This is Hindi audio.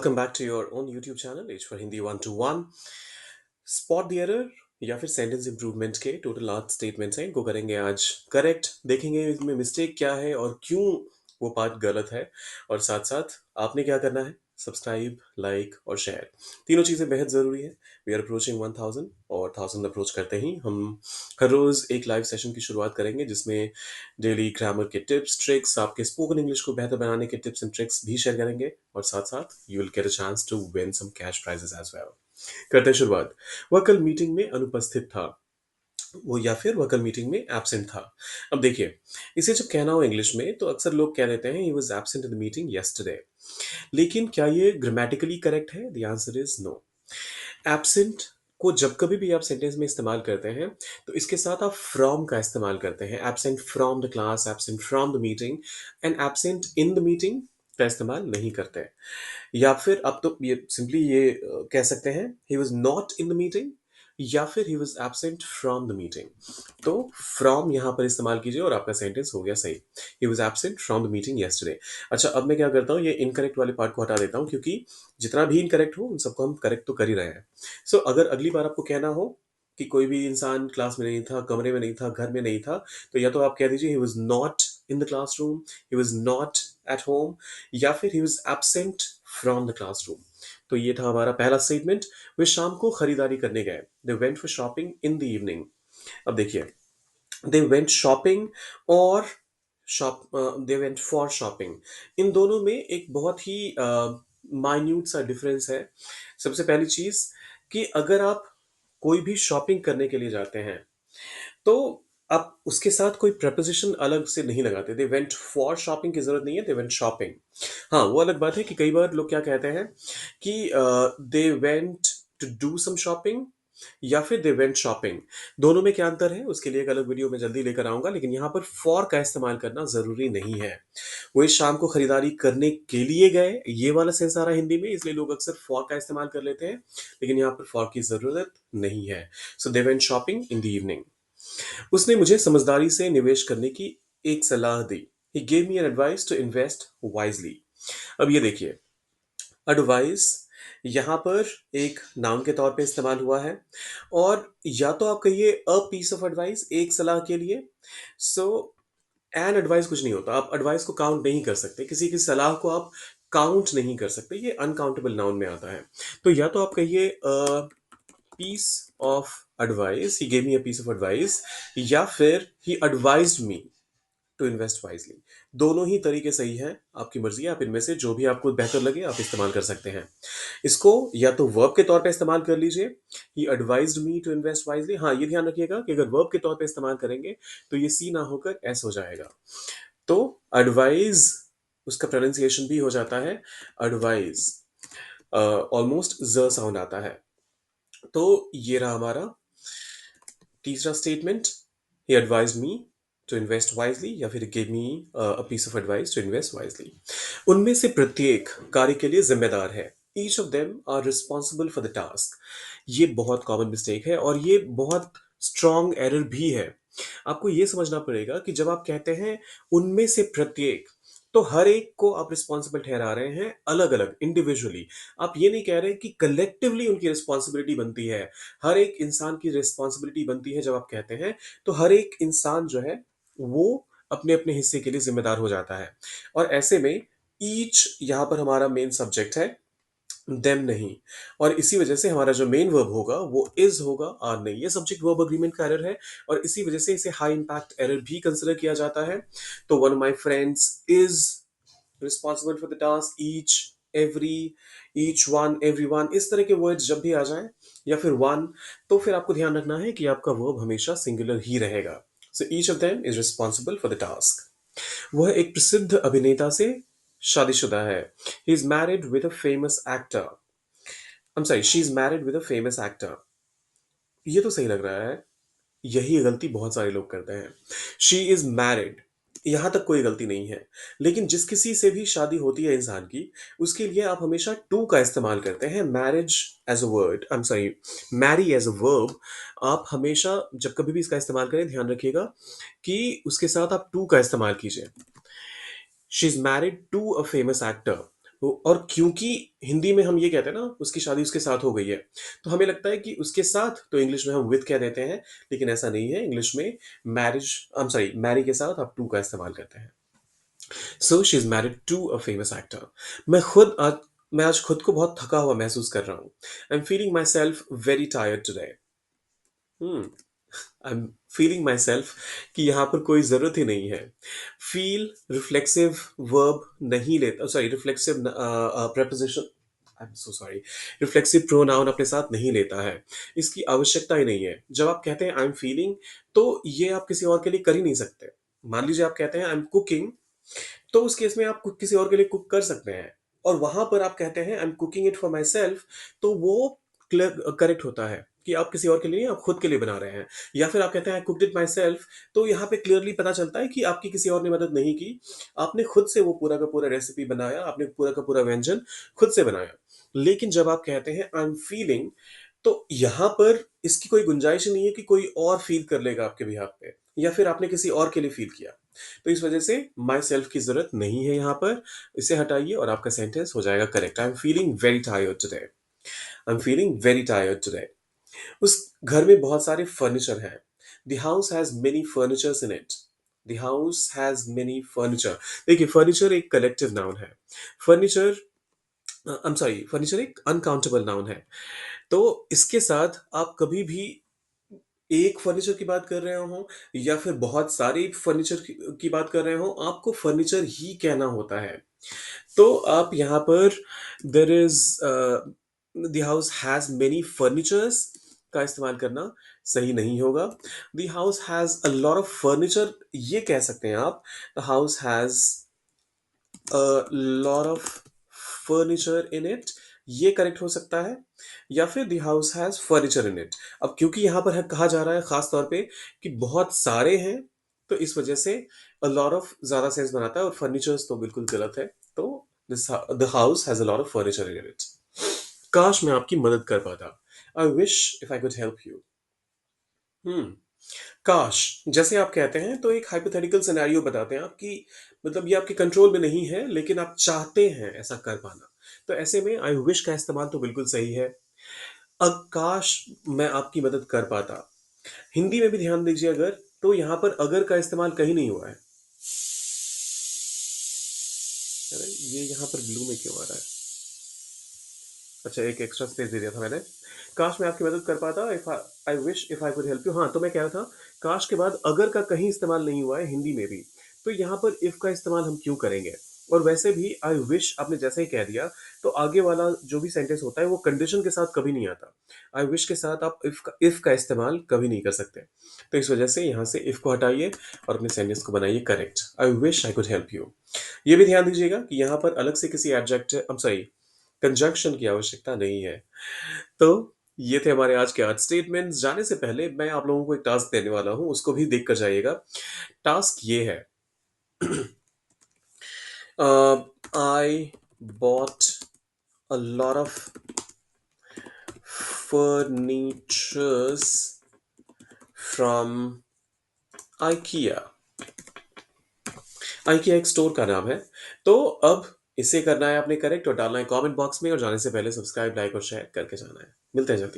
Welcome back to your own YouTube channel H for Hindi 121। Spot the error या फिर सेंटेंस इंप्रूवमेंट के टोटल 8 स्टेटमेंट्स हैं, इनको करेंगे आज करेक्ट। देखेंगे इसमें मिस्टेक क्या है और क्यों वो बात गलत है। और साथ साथ आपने क्या करना है, सब्सक्राइब, लाइक और शेयर, तीनों चीज़ें बेहद ज़रूरी है। वी आर अप्रोचिंग 1000 और 1000 अप्रोच करते ही हम हर रोज़ एक लाइव सेशन की शुरुआत करेंगे, जिसमें डेली ग्रामर के टिप्स ट्रिक्स, आपके स्पोकन इंग्लिश को बेहतर बनाने के टिप्स एंड ट्रिक्स भी शेयर करेंगे। और साथ साथ you will get a chance to win some cash prizes as well. करते हैं शुरुआत। वह कल मीटिंग में अनुपस्थित था, वो या फिर वह कल मीटिंग में एब्सेंट था। अब देखिए, इसे जब कहना हो इंग्लिश में तो अक्सर लोग कह देते हैं he was absent in the meeting yesterday. लेकिन क्या ये ग्रामेटिकली करेक्ट है? The answer is no. Absent को जब कभी भी आप सेंटेंस में इस्तेमाल करते हैं तो इसके साथ आप फ्रॉम का इस्तेमाल करते हैं। Absent from the class, absent from the meeting and absent in the meeting का इस्तेमाल नहीं करते। या फिर अब तो ये सिंपली ये कह सकते हैं he was not in the meeting या फिर ही was absent from the meeting. तो फ्रॉम यहां पर इस्तेमाल कीजिए और आपका सेंटेंस हो गया सही। ही was absent from the meeting yesterday. अच्छा, अब मैं क्या करता हूँ, ये इनकरेक्ट वाले पार्ट को हटा देता हूँ, क्योंकि जितना भी इनकरेक्ट हो उन सबको हम करेक्ट तो कर ही रहे हैं। सो अगर अगली बार आपको कहना हो कि कोई भी इंसान क्लास में नहीं था, कमरे में नहीं था, घर में नहीं था, तो या तो आप कह दीजिए he was not in the classroom, he was not at home, या फिर ही was absent from the classroom. तो ये था हमारा पहला स्टेटमेंट। वे शाम को खरीदारी करने गए। They went for shopping in the evening. अब देखिए, दे वेंट शॉपिंग और shop they went for shopping, इन दोनों में एक बहुत ही माइन्यूट सा डिफरेंस है। सबसे पहली चीज कि अगर आप कोई भी शॉपिंग करने के लिए जाते हैं तो आप उसके साथ कोई प्रपोजिशन अलग से नहीं लगाते। दे वेंट फॉर शॉपिंग की जरूरत नहीं है, दे वेंट शॉपिंग। हाँ, वो अलग बात है कि कई बार लोग क्या कहते हैं कि they went to do some shopping या फिर दे वेंट शॉपिंग। दोनों में क्या अंतर है उसके लिए एक अलग वीडियो में जल्दी लेकर आऊंगा, लेकिन यहाँ पर फॉर का इस्तेमाल करना जरूरी नहीं है। वो इस शाम को खरीदारी करने के लिए गए, ये वाला सेंस आ रहा है हिंदी में, इसलिए लोग अक्सर फॉर का इस्तेमाल कर लेते हैं, लेकिन यहाँ पर फॉर की जरूरत नहीं है। So they went shopping in the evening. उसने मुझे समझदारी से निवेश करने की एक सलाह दी। He gave me an advice to invest wisely. अब ये देखिए, एडवाइस यहाँ पर एक नाउन के तौर पे इस्तेमाल हुआ है, और या तो आप कहिए अ पीस ऑफ एडवाइस, एक सलाह के लिए। सो एन एडवाइस कुछ नहीं होता, आप एडवाइस को काउंट नहीं कर सकते, किसी की सलाह को आप काउंट नहीं कर सकते, ये अनकाउंटेबल नाउन में आता है। तो या तो आप कहिए piece of advice, he gave me a piece of advice, या फिर he advised me to invest wisely. दोनों ही तरीके सही हैं, आपकी मर्जी है, आप इनमें से जो भी आपको बेहतर लगे आप इस्तेमाल कर सकते हैं। इसको या तो वर्ब के तौर पे इस्तेमाल कर लीजिए, he advised me to invest wisely. हाँ, ये ध्यान रखिएगा कि अगर वर्ब के तौर पे इस्तेमाल करेंगे तो ये सी ना होकर एस हो जाएगा। तो एडवाइज, उसका प्रोनाउंसिएशन भी हो जाता है एडवाइज, ऑलमोस्ट ज साउंड आता है। तो ये रहा हमारा तीसरा statement, he advise me to invest wisely या फिर give me a piece of advice to invest wisely. उनमें से प्रत्येक कार्य के लिए जिम्मेदार है। Each of them are responsible for the task. ये बहुत कॉमन मिस्टेक है और ये बहुत स्ट्रॉन्ग एरर भी है। आपको ये समझना पड़ेगा कि जब आप कहते हैं उनमें से प्रत्येक, तो हर एक को आप रिस्पॉन्सिबल ठहरा रहे हैं अलग अलग, इंडिविजुअली। आप ये नहीं कह रहे कि कलेक्टिवली उनकी रिस्पॉन्सिबिलिटी बनती है। हर एक इंसान की रिस्पॉन्सिबिलिटी बनती है जब आप कहते हैं, तो हर एक इंसान जो है वो अपने अपने हिस्से के लिए जिम्मेदार हो जाता है। और ऐसे में ईच यहां पर हमारा मेन सब्जेक्ट है, देम नहीं। और इसी वजह से हमारा जो मेन वर्ब होगा वो इज होगा, आर नहीं। ये सब्जेक्ट वर्ब अग्रीमेंट का एरर है और इसी वजह से इसे हाई इंपैक्ट एरर भी कंसिडर किया जाता है। तो one of my friends is responsible for the task, each, every, each one, every one, इस तरह के वर्ड्स जब भी आ जाएं या फिर वन, तो फिर आपको ध्यान रखना है कि आपका वर्ब हमेशा सिंगुलर ही रहेगा। So each of them is responsible for the task. वह एक प्रसिद्ध अभिनेता से शादीशुदा है। He is married with a famous actor. I'm sorry, she is married with a famous actor. ये तो सही लग रहा है, यही गलती बहुत सारे लोग करते हैं। शी इज मैरिड, यहां तक कोई गलती नहीं है, लेकिन जिस किसी से भी शादी होती है इंसान की, उसके लिए आप हमेशा टू का इस्तेमाल करते हैं। Marriage as a word, I am sorry, marry as a verb, आप हमेशा जब कभी भी इसका इस्तेमाल करें ध्यान रखिएगा कि उसके साथ आप टू का इस्तेमाल कीजिए। She is married to a famous actor. और क्योंकि हिंदी में हम ये कहते हैं ना, उसकी शादी उसके साथ हो गई है, तो हमें लगता है कि उसके साथ, तो इंग्लिश में हम विद कह देते हैं, लेकिन ऐसा नहीं है। इंग्लिश में marriage, I am sorry, marry के साथ आप टू का इस्तेमाल करते हैं। So she is married to a famous actor. मैं आज खुद को बहुत थका हुआ महसूस कर रहा हूँ। I am feeling my self very tired today. I am feeling my self कि यहाँ पर कोई ज़रूरत ही नहीं है। फील रिफ्लेक्सिव वर्ब नहीं लेता, sorry, reflexive preposition, I am so sorry, reflexive pronoun अपने साथ नहीं लेता है। इसकी आवश्यकता ही नहीं है। जब आप कहते हैं आई एम फीलिंग, तो ये आप किसी और के लिए कर ही नहीं सकते। मान लीजिए आप कहते हैं आई एम कुकिंग, तो उस केस में आप किसी और के लिए कुक कर सकते हैं। और वहां पर आप कहते हैं I am cooking it for my self, तो वो करेक्ट होता है कि आप किसी और के लिए, आप खुद के लिए बना रहे हैं। या फिर आप कहते हैं आई कुकड इट माई सेल्फ, तो यहाँ पे क्लियरली पता चलता है कि आपकी किसी और ने मदद नहीं की। आपने खुद से वो पूरा का पूरा रेसिपी बनाया, आपने पूरा का पूरा व्यंजन खुद से बनाया। लेकिन जब आप कहते हैं आई एम फीलिंग, तो यहाँ पर इसकी कोई गुंजाइश ही नहीं है कि कोई और फील कर लेगा आपके बिहाफ पे, या फिर आपने किसी और के लिए फील किया। तो इस वजह से माई सेल्फ की जरूरत नहीं है यहाँ पर। इसे हटाइए और आपका सेंटेंस हो जाएगा correct. I am feeling very tired today. I am feeling very tired today. उस घर में बहुत सारे फर्नीचर हैं। The house has many furnitures in it. The house has many furniture. देखिए, फर्नीचर एक कलेक्टिव नाउन है। Furniture, I am sorry, furniture एक अनकाउंटेबल नाउन है। तो इसके साथ आप कभी भी एक फर्नीचर की बात कर रहे हो या फिर बहुत सारे फर्नीचर की बात कर रहे हो, आपको फर्नीचर ही कहना होता है। तो आप यहाँ पर there is the house has many furnitures का इस्तेमाल करना सही नहीं होगा। The house has a lot of furniture, ये कह सकते हैं आप। The house has a lot of furniture in it, ये करेक्ट हो सकता है। या फिर the house has furniture in it। अब क्योंकि यहाँ पर है, कहा जा रहा है खास तौर पे कि बहुत सारे हैं, तो इस वजह से a lot of ज्यादा सेंस बनाता है, और furnitures तो बिल्कुल गलत है। तो the house has a lot of furniture in it। काश मैं आपकी मदद कर पाता। I wish if I could help you। हम्म। काश, जैसे आप कहते हैं तो एक हाइपोथेटिकल सिनेरियो बताते हैं आप कि मतलब ये आपके कंट्रोल में नहीं है, लेकिन आप चाहते हैं ऐसा कर पाना। तो ऐसे में आई विश का इस्तेमाल तो बिल्कुल सही है। अब काश मैं आपकी मदद कर पाता, हिंदी में भी ध्यान दीजिए अगर, तो यहाँ पर अगर का इस्तेमाल कहीं नहीं हुआ है। अरे ये यहाँ पर ब्लू में क्यों आ रहा है? अच्छा, एक एक्स्ट्रा स्पेस दे दिया था मैंने। काश मैं आपकी मदद कर पाता, if I wish if I could help you. हाँ, तो मैं कह रहा था, काश के बाद अगर का कहीं इस्तेमाल नहीं हुआ है हिंदी में भी, तो यहाँ पर इफ का इस्तेमाल हम क्यों करेंगे? और वैसे भी आई विश आपने जैसे ही कह दिया, तो आगे वाला जो भी सेंटेंस होता है वो कंडीशन के साथ कभी नहीं आता। आई विश के साथ आप इफ का इस्तेमाल कभी नहीं कर सकते। तो इस वजह से यहाँ से इफ को हटाइए और अपने सेंटेंस को बनाइए correct. I wish I could help you. ये भी ध्यान दीजिएगा कि यहाँ पर अलग से किसी एडजेक्टिव, सॉरी, कंजंक्शन की आवश्यकता नहीं है। तो ये थे हमारे आज के 8 स्टेटमेंट्स। जाने से पहले मैं आप लोगों को एक टास्क देने वाला हूँ, उसको भी देख कर जाइएगा। टास्क ये है, I bought a lot of furnitures from IKEA। IKEA एक स्टोर का नाम है। तो अब इसे करना है आपने करेक्ट, और डालना है कमेंट बॉक्स में, और जाने से पहले सब्सक्राइब, लाइक और शेयर करके जाना है। मिलते हैं जल्दी।